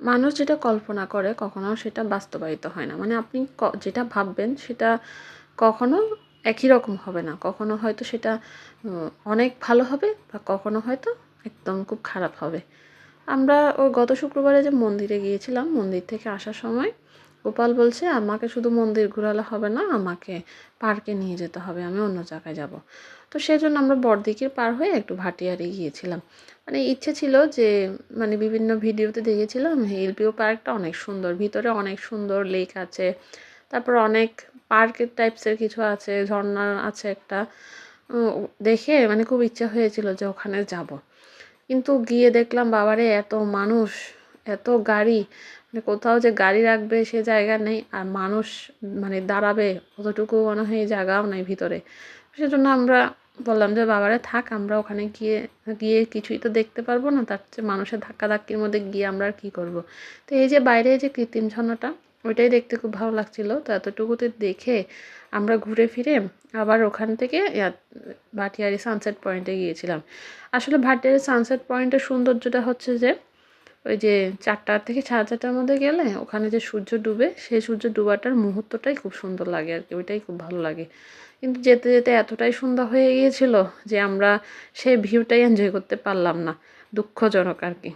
মানুষ যেটা কল্পনা করে কখনো সেটা বাস্তবায়িত হয় না। মানে আপনি যেটা ভাববেন সেটা কখনো একই রকম হবে না। কখনো হয়তো সেটা অনেক ভালো হবে বা কখনো হয়তো একদম খুব খারাপ হবে। আমরা ওই গত শুক্রবারে যে মন্দিরে গিয়েছিলাম, মন্দির থেকে আসার সময় গোপাল বলছে, "আমাকে শুধু মন্দির ঘোরালে হবে না, আমাকে পার্কে নিয়ে যেতে হবে। আমি অন্য জায়গায় যাব।" তো সেজন্য আমরা বড়দিঘির পার হয়ে একটু ভাটিয়ারি গিয়েছিলাম। মানে ইচ্ছে ছিল যে মানে বিভিন্ন ভিডিওতে দেখেছিলাম হিল ভিউ পার্কটা অনেক সুন্দর। ভিতরে অনেক সুন্দর লেক আছে। তারপর অনেক পার্কের টাইপসের কিছু আছে, ঝর্ণা আছে একটা। ও দেখে মানে খুব ইচ্ছা হয়েছিল যে ওখানে যাব। কিন্তু গিয়ে দেখলাম বাবারে এত মানুষ, এত গাড়ি, মানে কোথাও যে গাড়ি রাখবে সে জায়গা নেই। আর মানুষ মানে দাঁড়াবে অতটুকু মনে হয় জায়গাও নেই ভিতরে। সেজন্য আমরা বললাম যে বাবারে থাক, আমরা ওখানে গিয়ে গিয়ে কিছুই তো দেখতে পারবো না, তার চেয়ে মানুষের ধাক্কাধাক্কির মধ্যে গিয়ে আমরা আর কী করবো। তো এই যে বাইরে যে কৃত্রিম ঝর্ণাটা, ওইটাই দেখতে খুব ভালো লাগছিল। তো এতটুকুতে দেখে আমরা ঘুরে ফিরে আবার ওখান থেকে ভাটিয়ারি সানসেট পয়েন্টে গিয়েছিলাম। আসলে ভাটিয়ারি সানসেট পয়েন্টের সৌন্দর্যটা হচ্ছে যে ওই যে 4টা থেকে 4:30টার মধ্যে গেলে ওখানে যে সূর্য ডুবে, সেই সূর্য ডুবাটার মুহূর্তটাই খুব সুন্দর লাগে আর কি, ওইটাই খুব ভালো লাগে। কিন্তু যেতে যেতে এতটাই সন্ধ্যা হয়ে গিয়েছিল যে আমরা সেই ভিউটাই এনজয় করতে পারলাম না, দুঃখজনক আর কি।